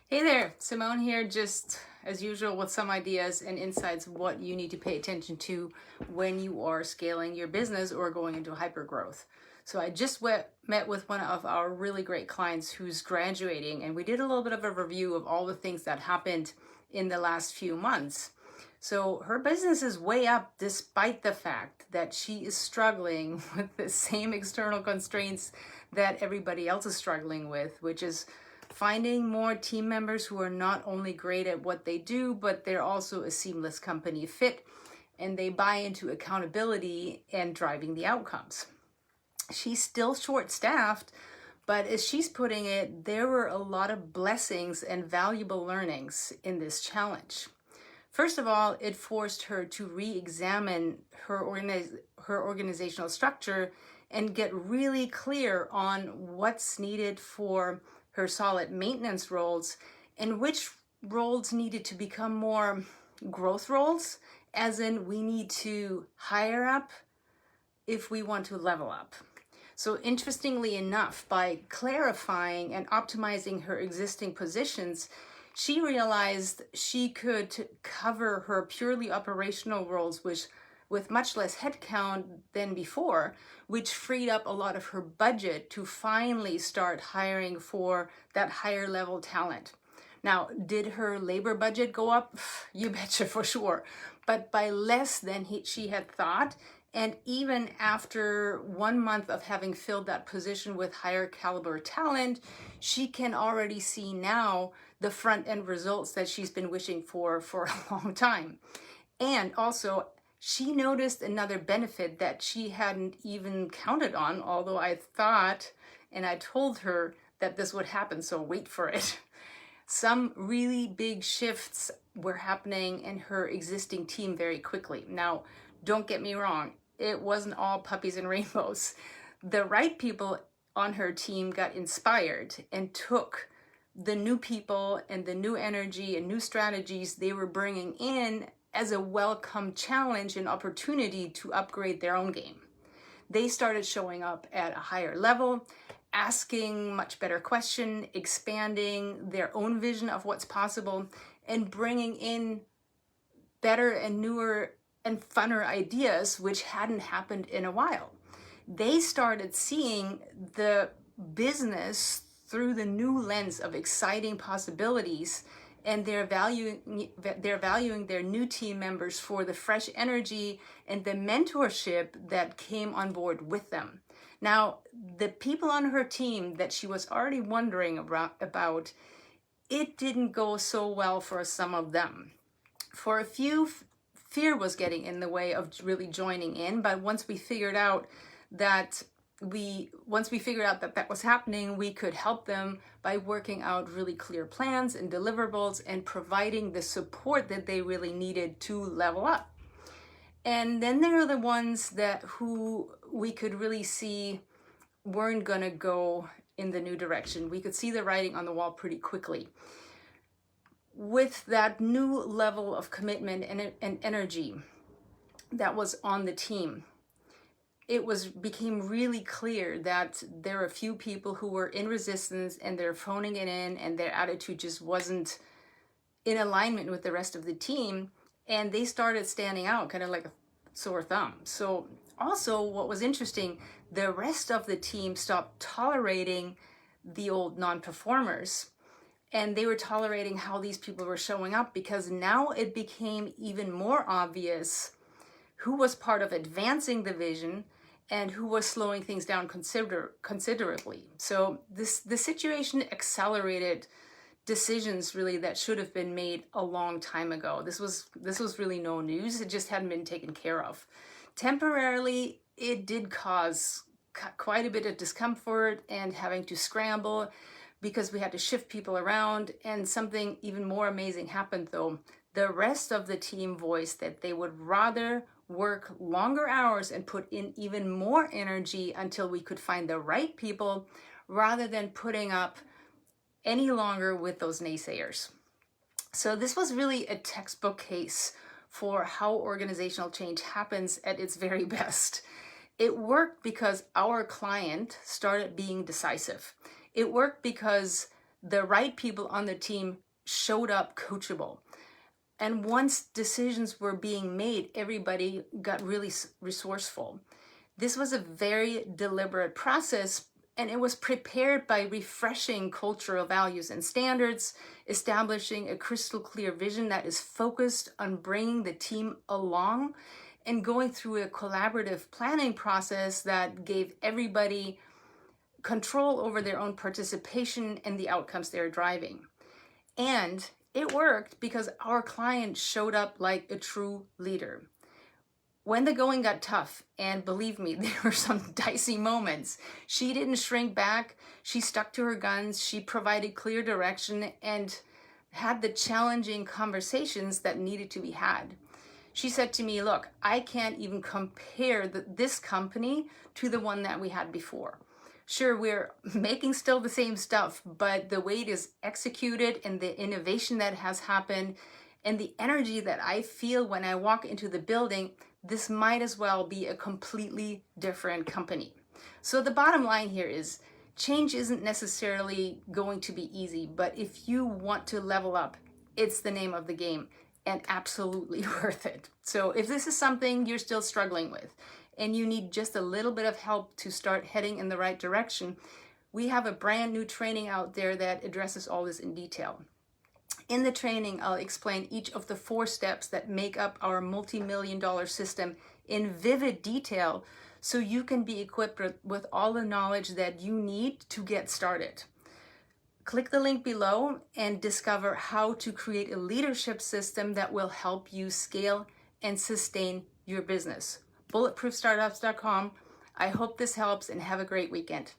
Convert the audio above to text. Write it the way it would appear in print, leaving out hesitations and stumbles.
Hey there, Simone here, just as usual with some ideas and insights of what you need to pay attention to when you are scaling your business or going into hyper growth. So I just met with one of our really great clients who's graduating, and we did a little bit of a review of all the things that happened in the last few months. So her business is way up despite the fact that she is struggling with the same external constraints that everybody else is struggling with, which is finding more team members who are not only great at what they do, but they're also a seamless company fit and they buy into accountability and driving the outcomes. She's still short staffed, but as she's putting it, there were a lot of blessings and valuable learnings in this challenge. First of all, it forced her to re-examine her organizational structure and get really clear on what's needed for her solid maintenance roles and which roles needed to become more growth roles, as in we need to hire up if we want to level up. So interestingly enough, by clarifying and optimizing her existing positions, she realized she could cover her purely operational roles, which with much less headcount than before, which freed up a lot of her budget to finally start hiring for that higher level talent. Now, did her labor budget go up? You betcha, for sure, but by less than she had thought. And even after 1 month of having filled that position with higher caliber talent, she can already see now the front end results that she's been wishing for a long time. And also, she noticed another benefit that she hadn't even counted on, although I thought and I told her that this would happen, so wait for it. Some really big shifts were happening in her existing team very quickly. Now, don't get me wrong, it wasn't all puppies and rainbows. The right people on her team got inspired and took the new people and the new energy and new strategies they were bringing in as a welcome challenge and opportunity to upgrade their own game. They started showing up at a higher level, asking much better questions, expanding their own vision of what's possible, and bringing in better and newer and funner ideas, which hadn't happened in a while. They started seeing the business through the new lens of exciting possibilities, and they're valuing their new team members for the fresh energy and the mentorship that came on board with them. Now, the people on her team that she was already wondering about, it didn't go so well for some of them. For a few, fear was getting in the way of really joining in, but once we figured out that that was happening, we could help them by working out really clear plans and deliverables and providing the support that they really needed to level up. And then there are the ones who we could really see weren't gonna go in the new direction. We could see the writing on the wall pretty quickly. With that new level of commitment and energy that was on the team, it became really clear that there are a few people who were in resistance and they're phoning it in and their attitude just wasn't in alignment with the rest of the team, and they started standing out kind of like a sore thumb. So also what was interesting, the rest of the team stopped tolerating the old non-performers, and they were tolerating how these people were showing up, because now it became even more obvious who was part of advancing the vision and who was slowing things down considerably. So the situation accelerated decisions really that should have been made a long time ago. This was really no news. It just hadn't been taken care of. Temporarily, it did cause quite a bit of discomfort and having to scramble because we had to shift people around. And something even more amazing happened though. The rest of the team voiced that they would rather work longer hours and put in even more energy until we could find the right people, rather than putting up any longer with those naysayers. So this was really a textbook case for how organizational change happens at its very best. It worked because our client started being decisive. It worked because the right people on the team showed up coachable. And once decisions were being made, everybody got really resourceful. This was a very deliberate process, and it was prepared by refreshing cultural values and standards, establishing a crystal clear vision that is focused on bringing the team along, and going through a collaborative planning process that gave everybody control over their own participation and the outcomes they're driving. And it worked because our client showed up like a true leader. When the going got tough, and believe me, there were some dicey moments, she didn't shrink back. She stuck to her guns. She provided clear direction and had the challenging conversations that needed to be had. She said to me, look, I can't even compare this company to the one that we had before. Sure, we're making still the same stuff, but the way it is executed and the innovation that has happened and the energy that I feel when I walk into the building, this might as well be a completely different company. So the bottom line here is change isn't necessarily going to be easy, but if you want to level up, it's the name of the game and absolutely worth it. So if this is something you're still struggling with and you need just a little bit of help to start heading in the right direction, we have a brand new training out there that addresses all this in detail. In the training, I'll explain each of the 4 steps that make up our multi-million-dollar system in vivid detail so you can be equipped with all the knowledge that you need to get started. Click the link below and discover how to create a leadership system that will help you scale and sustain your business. BulletproofStartups.com. I hope this helps and have a great weekend.